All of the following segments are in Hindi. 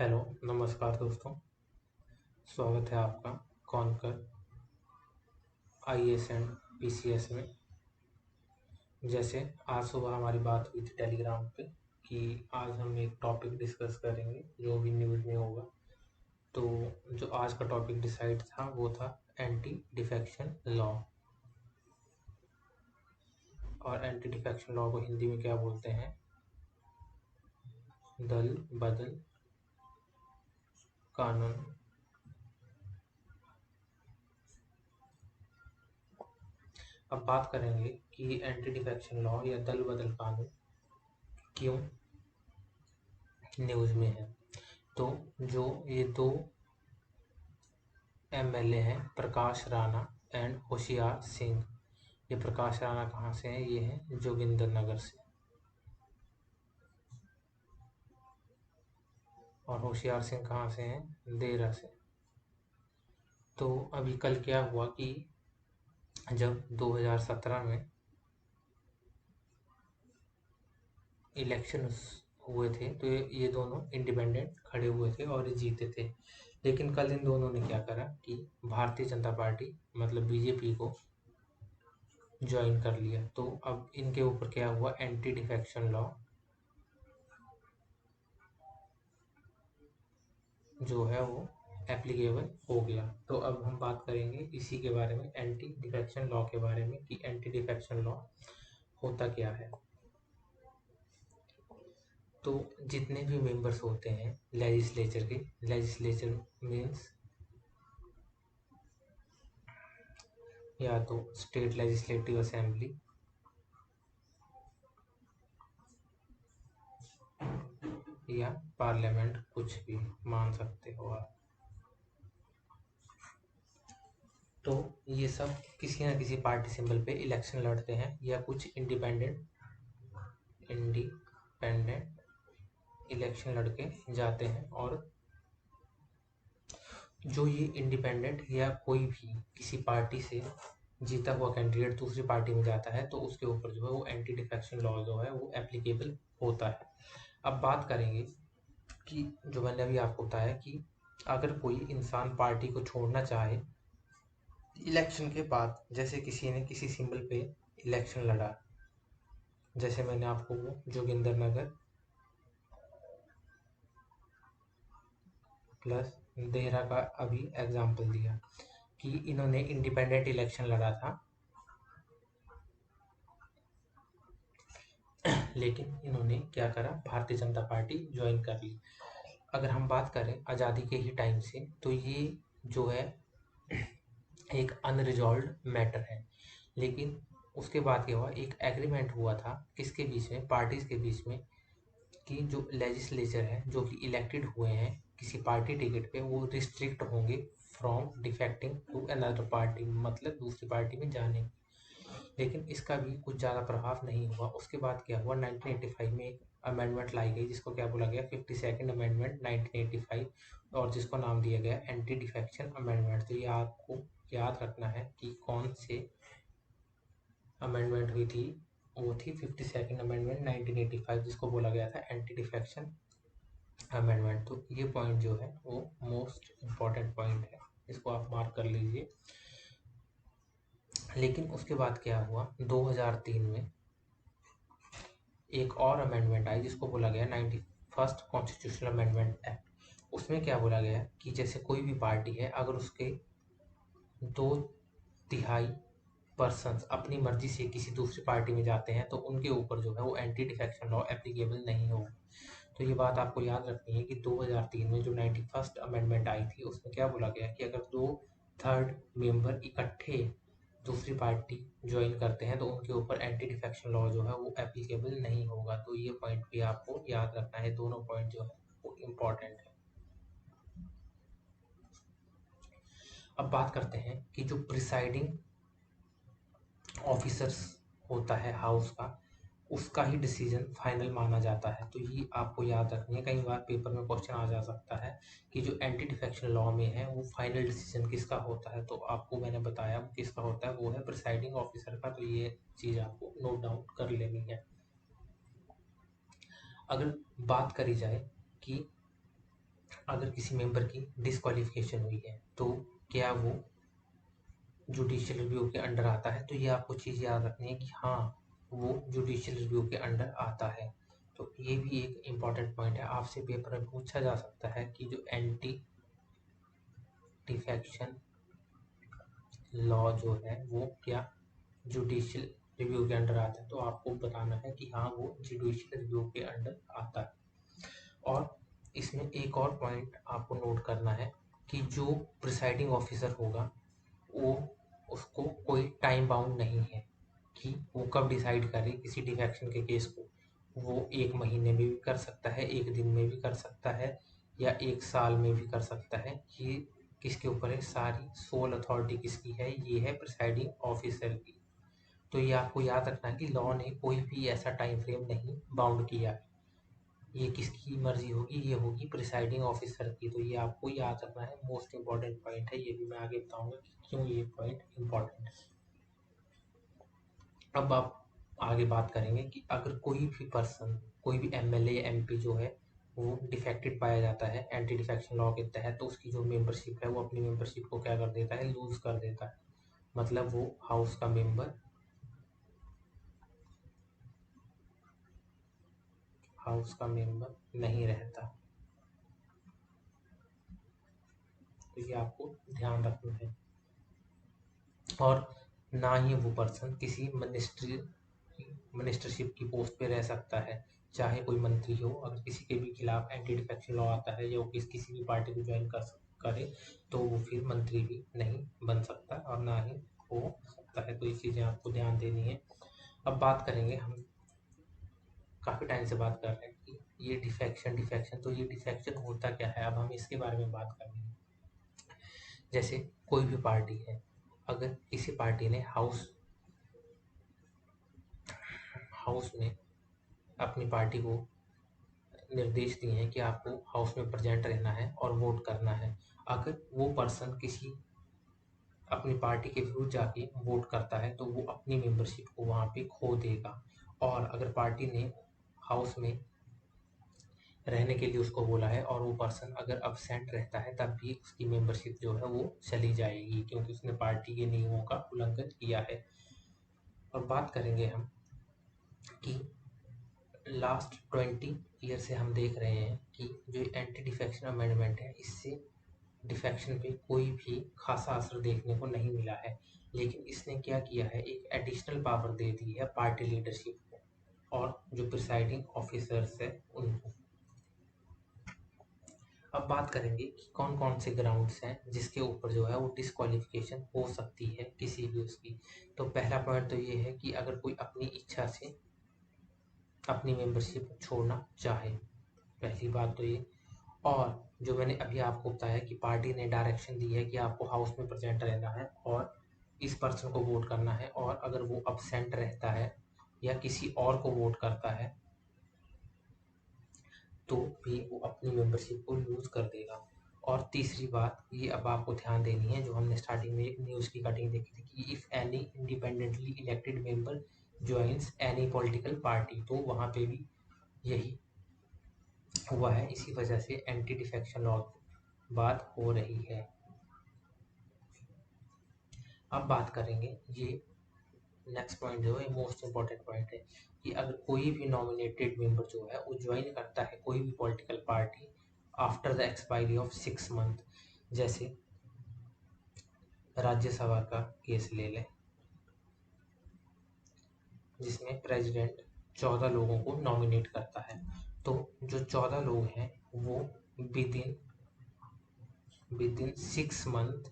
हेलो, नमस्कार दोस्तों। स्वागत है आपका कॉनकर आईएएस एंड पीसीएस में। जैसे आज सुबह हमारी बात हुई थी टेलीग्राम पे कि आज हम एक टॉपिक डिस्कस करेंगे जो भी न्यूज़ में होगा। तो जो आज का टॉपिक डिसाइड था वो था एंटी डिफेक्शन लॉ। और एंटी डिफेक्शन लॉ को हिंदी में क्या बोलते हैं? दल बदल कानून। अब बात करेंगे कि एंटी डिफेक्शन लॉ या दल बदल कानून क्यों न्यूज़ में है। तो जो ये दो एमएलए हैं, प्रकाश राणा एंड होशियार सिंह। ये प्रकाश राणा कहाँ से हैं? ये हैं जोगिंदर से। और होशियार सिंह कहाँ से हैं? देरा से। तो अभी कल क्या हुआ कि जब 2017 में इलेक्शंस हुए थे तो ये दोनों इंडिपेंडेंट खड़े हुए थे और ये जीते थे। लेकिन कल इन दोनों ने क्या करा कि भारतीय जनता पार्टी मतलब बीजेपी को ज्वाइन कर लिया। तो अब इनके ऊपर क्या हुआ? एंटी डिफेक्शन लॉ जो है वो एप्लीकेबल हो गया। तो अब हम बात करेंगे इसी के बारे में, एंटी डिफेक्शन लॉ के बारे में कि एंटी डिफेक्शन लॉ होता क्या है। तो जितने भी मेंबर्स होते हैं लेजिस्लेचर के, लेजिस्लेचर मीन्स या तो स्टेट लेजिस्लेटिव असेंबली या पार्लियामेंट, कुछ भी मान सकते हो आप। तो ये सब किसी न किसी पार्टी सिंबल पे इलेक्शन लड़ते हैं या कुछ इंडिपेंडेंट इलेक्शन लड़के जाते हैं। और जो ये इंडिपेंडेंट या कोई भी किसी पार्टी से जीता हुआ कैंडिडेट दूसरी पार्टी में जाता है तो उसके ऊपर जो है वो एंटी डिफेक्शन लॉ जो है वो एप्लीकेबल होता है। अब बात करेंगे कि जो मैंने अभी आपको बताया कि अगर कोई इंसान पार्टी को छोड़ना चाहे इलेक्शन के बाद, जैसे किसी ने किसी सिंबल पे इलेक्शन लड़ा, जैसे मैंने आपको वो जोगिंदर नगर प्लस देहरा का अभी एग्जाम्पल दिया कि इन्होंने इंडिपेंडेंट इलेक्शन लड़ा था लेकिन इन्होंने क्या करा? भारतीय जनता पार्टी ज्वाइन कर ली। अगर हम बात करें आज़ादी के ही टाइम से तो ये जो है एक अनरिजॉल्व्ड मैटर है। लेकिन उसके बाद क्या हुआ? एक एग्रीमेंट हुआ था किसके बीच में? पार्टीज के बीच में, कि जो लेजिस्लेचर है जो कि इलेक्टेड हुए हैं किसी पार्टी टिकट पे वो रिस्ट्रिक्ट होंगे from defecting to another party, मतलब दूसरी पार्टी में जाने। लेकिन इसका भी कुछ ज़्यादा प्रभाव नहीं हुआ। उसके बाद क्या हुआ? 1985 में एक अमेंडमेंट लाई गई जिसको क्या बोला गया? 52nd अमेंडमेंट 1985, और जिसको नाम दिया गया एंटी डिफेक्शन अमेंडमेंट। तो ये आपको याद रखना है कि कौन से अमेंडमेंट हुई थी। वो थी 52nd अमेंडमेंट 1985 जिसको बोला गया था एंटी डिफेक्शन अमेंडमेंट। तो ये पॉइंट जो है वो मोस्ट इम्पॉर्टेंट पॉइंट है, इसको आप मार्क कर लीजिए। लेकिन उसके बाद क्या हुआ? 2003 में एक और अमेंडमेंट आई जिसको बोला गया 91st कॉन्स्टिट्यूशनल अमेंडमेंट एक्ट। उसमें क्या बोला गया कि जैसे कोई भी पार्टी है अगर उसके 2/3 पर्सन्स अपनी मर्जी से किसी दूसरी पार्टी में जाते हैं तो उनके ऊपर जो है वो एंटी डिफेक्शन लॉ एप्लीकेबल नहीं होगा। तो ये बात आपको याद रखनी है कि 2003 में जो 91st अमेंडमेंट आई थी उसमें क्या बोला गया कि अगर 2/3 मेंबर इकट्ठे दूसरी पार्टी ज्वाइन करते हैं तो उनके ऊपर एंटी डिफेक्शन लॉ जो है वो एप्लीकेबल नहीं होगा। तो ये पॉइंट भी आपको याद रखना है। दोनों पॉइंट जो है वो इम्पॉर्टेंट है। अब बात करते हैं कि जो प्रिसाइडिंग ऑफिसर्स होता है हाउस का, उसका ही डिसीजन फाइनल माना जाता है। तो ये आपको याद रखनी है। कई बार पेपर में क्वेश्चन आ जा सकता है कि जो एंटी डिफेक्शन लॉ में है वो फाइनल डिसीजन किसका होता है। तो आपको मैंने बताया वो किसका होता है, वो है प्रिसाइडिंग ऑफिसर का। तो ये चीज़ आपको नोट डाउन कर लेनी है। अगर बात करी जाए कि अगर किसी मेंबर की डिस्क्वालिफिकेशन हुई है तो क्या वो जुडिशियल रिव्यू के अंडर आता है? तो ये आपको चीज़ याद रखनी है कि हाँ, वो जुडिशियल रिव्यू के अंडर आता है। तो ये भी एक इम्पॉर्टेंट पॉइंट है, आपसे पेपर में पूछा जा सकता है कि जो एंटी डिफेक्शन लॉ जो है वो क्या जुडिशियल रिव्यू के अंडर आता है? तो आपको बताना है कि हाँ, वो जुडिशियल रिव्यू के अंडर आता है। और इसमें एक और पॉइंट आपको नोट करना है कि जो प्रिसाइडिंग ऑफिसर होगा वो उसको कोई टाइम बाउंड नहीं है कि वो कब डिसाइड करे किसी डिफेक्शन के केस को। वो 1 महीने में भी कर सकता है, 1 दिन में भी कर सकता है या 1 साल में भी कर सकता है। ये किसके ऊपर है? सारी सोल अथॉरिटी किसकी है? ये है प्रिसाइडिंग ऑफिसर की। तो ये आपको याद रखना है कि लॉ ने कोई भी ऐसा टाइम फ्रेम नहीं बाउंड किया है। ये किसकी मर्जी होगी? ये होगी प्रिसाइडिंग ऑफिसर की। तो ये आपको याद रखना है, मोस्ट इम्पॉर्टेंट पॉइंट है। ये भी मैं आगे बताऊंगा कि क्यों ये पॉइंट इम्पॉर्टेंट है। अब आप आगे बात करेंगे कि अगर कोई भी पर्सन, कोई भी एमएलए एमपी जो है वो डिफेक्टेड पाया जाता है एंटी डिफेक्शन लॉ के तहत, तो उसकी जो मेंबरशिप है वो अपनी मेंबरशिप को क्या कर देता है? लूज कर देता है। मतलब वो हाउस का मेंबर नहीं रहता। तो ये आपको ध्यान रखना है। और ना ही वो पर्सन किसी मिनिस्टरशिप की पोस्ट पे रह सकता है, चाहे कोई मंत्री हो। अगर किसी के भी खिलाफ एंटी डिफेक्शन लॉ आता है या वो किसी भी पार्टी को ज्वाइन करे तो वो फिर मंत्री भी नहीं बन सकता और ना ही हो सकता है। तो ये चीज़ें आपको ध्यान देनी है। अब बात करेंगे, हम काफ़ी टाइम से बात कर रहे हैं कि ये डिफेक्शन, तो ये डिफेक्शन होता क्या है? अब हम इसके बारे में बात करेंगे। जैसे कोई भी पार्टी है, अगर किसी पार्टी ने हाउस में अपनी पार्टी को निर्देश दिए हैं कि आपको हाउस में प्रेजेंट रहना है और वोट करना है। अगर वो पर्सन किसी अपनी पार्टी के विरुद्ध जाके वोट करता है तो वो अपनी मेंबरशिप को वहाँ पे खो देगा। और अगर पार्टी ने हाउस में रहने के लिए उसको बोला है और वो पर्सन अगर अब्सेंट रहता है तब भी उसकी मेंबरशिप जो है वो चली जाएगी, क्योंकि उसने पार्टी के नियमों का उल्लंघन किया है। और बात करेंगे हम कि लास्ट 20 ईयर से हम देख रहे हैं कि जो एंटी डिफेक्शन अमेंडमेंट है इससे डिफेक्शन पे कोई भी खासा असर देखने को नहीं मिला है। लेकिन इसने क्या किया है, एक एडिशनल पावर दे दी है पार्टी लीडरशिप को और जो प्रिसाइडिंग ऑफिसर्स है उनको। अब बात करेंगे कि कौन कौन से ग्राउंड्स हैं जिसके ऊपर जो है वो डिस्क्वालिफिकेशन हो सकती है किसी भी उसकी। तो पहला पॉइंट तो ये है कि अगर कोई अपनी इच्छा से अपनी मेंबरशिप छोड़ना चाहे, पहली बात तो ये। और जो मैंने अभी आपको बताया कि पार्टी ने डायरेक्शन दी है कि आपको हाउस में प्रेजेंट रहना है और इस पर्सन को वोट करना है, और अगर वो अब्सेंट रहता है या किसी और को वोट करता है तो भी वो अपनी मेंबरशिप को लूज कर देगा। और तीसरी बात ये अब आपको ध्यान देनी है, जो हमने स्टार्टिंग में एक न्यूज़ की कटिंग देखी थी कि if any independently elected member joins any political party, तो वहाँ पे भी यही हुआ है। इसी वजह से एंटी डिफेक्शन लॉ बात हो रही है। अब बात करेंगे, ये नेक्स्ट पॉइंट जो है मोस्ट इम्पॉर्टेंट पॉइंट है कि अगर कोई भी नॉमिनेटेड मेंबर जो है वो ज्वाइन करता है कोई भी political party after the expiry of 6 month, जैसे राज्यसभा का केस ले लें जिसमें प्रेसिडेंट 14 लोगों को नॉमिनेट करता है। तो जो 14 लोग हैं वो विद इन 6 मंथ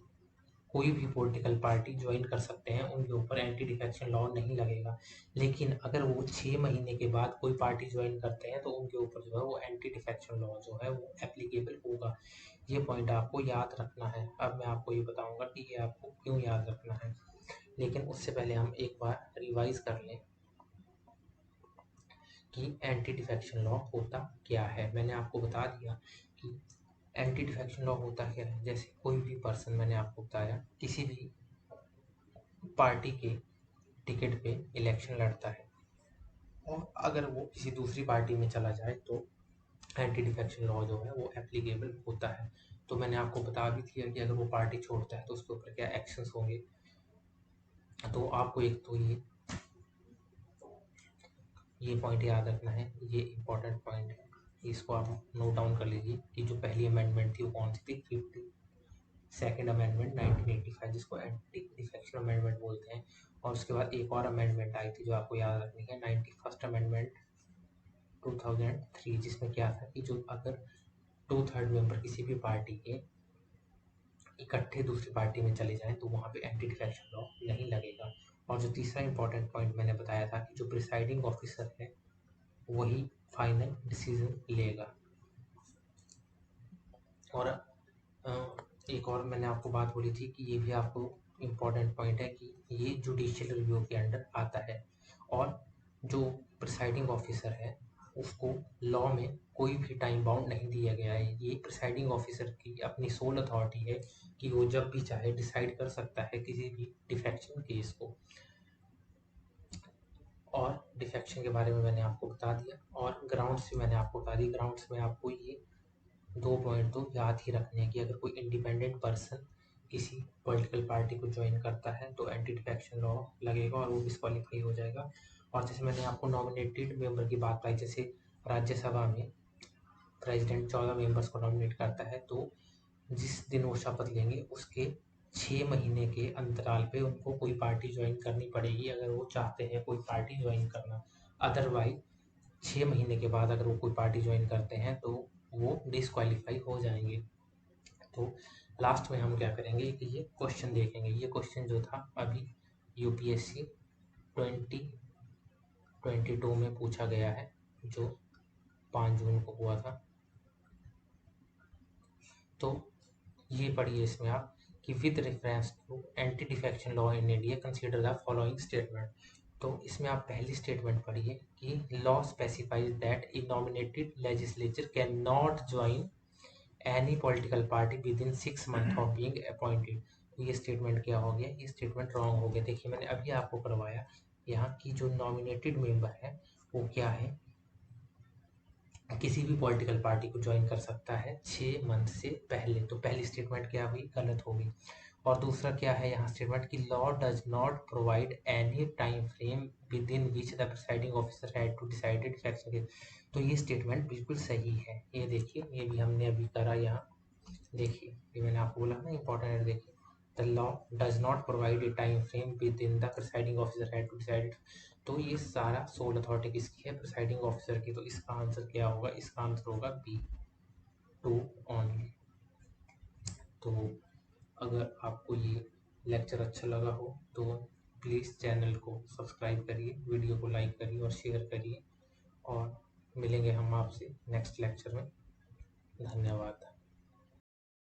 कोई भी पॉलिटिकल पार्टी ज्वाइन कर सकते हैं, उनके ऊपर एंटी डिफेक्शन लॉ नहीं लगेगा। लेकिन अगर वो 6 महीने के बाद कोई पार्टी ज्वाइन करते हैं तो उनके ऊपर जो है वो एंटी डिफेक्शन लॉ जो है वो एप्लीकेबल होगा। ये पॉइंट आपको याद रखना है। अब मैं आपको ये बताऊंगा कि ये आपको क्यों याद रखना है, लेकिन उससे पहले हम एक बार रिवाइज कर लें कि एंटी डिफेक्शन लॉ होता क्या है। मैंने आपको बता दिया कि एंटी डिफेक्शन लॉ होता क्या है। जैसे कोई भी पर्सन, मैंने आपको बताया, किसी भी पार्टी के टिकट पे इलेक्शन लड़ता है और अगर वो किसी दूसरी पार्टी में चला जाए तो एंटी डिफेक्शन लॉ जो है वो एप्लीकेबल होता है। तो मैंने आपको बता भी दिया कि अगर वो पार्टी छोड़ता है तो उसके ऊपर क्या एक्शंस होंगे। तो आपको एक तो ये पॉइंट याद रखना है, ये इम्पोर्टेंट पॉइंट है, इसको आप नोट डाउन कर लीजिए कि जो पहली अमेंडमेंट थी वो कौन सी थी, 52nd अमेंडमेंट 1985, जिसको एंटी डिफेक्शन अमेंडमेंट बोलते हैं। और उसके बाद एक और अमेंडमेंट आई थी जो आपको याद रखनी है, 91st अमेंडमेंट 2003, जिसमें क्या था कि जो अगर 2/3 मेंबर किसी भी पार्टी के इकट्ठे दूसरी पार्टी में चले जाएं तो वहाँ पे एंटी डिफेक्शन लॉ नहीं लगेगा। और जो तीसरा इंपॉर्टेंट पॉइंट मैंने बताया था कि जो प्रिसाइडिंग ऑफिसर है वही फाइनल डिसीजन लेगा। और एक और मैंने आपको बात बोली थी कि ये भी आपको इम्पोर्टेंट पॉइंट है कि ये जुडिशियल रिव्यू के अंडर आता है। और जो प्रिसाइडिंग ऑफिसर है उसको लॉ में कोई भी टाइम बाउंड नहीं दिया गया है। ये प्रिसाइडिंग ऑफिसर की अपनी सोल अथॉरिटी है कि वो जब भी चाहे डिसाइड कर सकता है किसी भी डिफेक्शन केस को। और डिफेक्शन के बारे में मैंने आपको बता दिया और ग्राउंड्स भी मैंने आपको बता दी। ग्राउंड्स में आपको ये 2 पॉइंट तो याद ही रखने हैं कि अगर कोई इंडिपेंडेंट पर्सन किसी पॉलिटिकल पार्टी को ज्वाइन करता है तो एंटी डिफेक्शन लॉ लगेगा और वो डिस्क्वालीफाई हो जाएगा। और जैसे मैंने आपको नॉमिनेटेड मेंबर की बात बताई, जैसे राज्यसभा में प्रेसिडेंट 14 मेंबर्स को नॉमिनेट करता है, तो जिस दिन वो शपथ लेंगे उसके 6 महीने के अंतराल पे उनको कोई पार्टी ज्वाइन करनी पड़ेगी अगर वो चाहते हैं कोई पार्टी ज्वाइन करना। अदरवाइज 6 महीने के बाद अगर वो कोई पार्टी ज्वाइन करते हैं तो वो डिस्क्वालीफाई हो जाएंगे। तो लास्ट में हम क्या करेंगे कि ये क्वेश्चन देखेंगे। ये क्वेश्चन जो था अभी यूपीएससी 2022 में पूछा गया है, जो 5 जून को हुआ था। तो ये पढ़िए इसमें आप कि with reference to anti defection law in India consider the following statement. तो इसमें आप पहली स्टेटमेंट पढ़िए कि law specifies that a nominated legislature can not join any political party within 6 month of being appointed. तो ये स्टेटमेंट क्या हो गया, ये स्टेटमेंट रॉन्ग हो गया। देखिए मैंने अभी आपको करवाया यहाँ की जो नॉमिनेटेड मेंबर है वो क्या है, किसी भी पॉलिटिकल पार्टी को ज्वाइन कर सकता है 6 मंथ से पहले। तो पहली स्टेटमेंट क्या हुई, गलत हो गई। और दूसरा क्या है यहाँ स्टेटमेंट कि law does not provide any time frame within which the presiding officer had to decide defection. तो ये स्टेटमेंट बिल्कुल सही है। ये देखिए ये भी हमने अभी करा यहाँ, देखिए ये मैंने आपको बोला ना इंपॉर्टेंट है। देखिए the law does not provide a time frame within the presiding officer had to decide. तो ये सारा सोल अथॉरिटी किसकी है, प्रिसाइडिंग ऑफिसर की। तो इसका आंसर क्या होगा, इसका आंसर होगा बी, 2 ओनली। तो अगर आपको ये लेक्चर अच्छा लगा हो तो प्लीज़ चैनल को सब्सक्राइब करिए, वीडियो को लाइक करिए और शेयर करिए। और मिलेंगे हम आपसे नेक्स्ट लेक्चर में। धन्यवाद।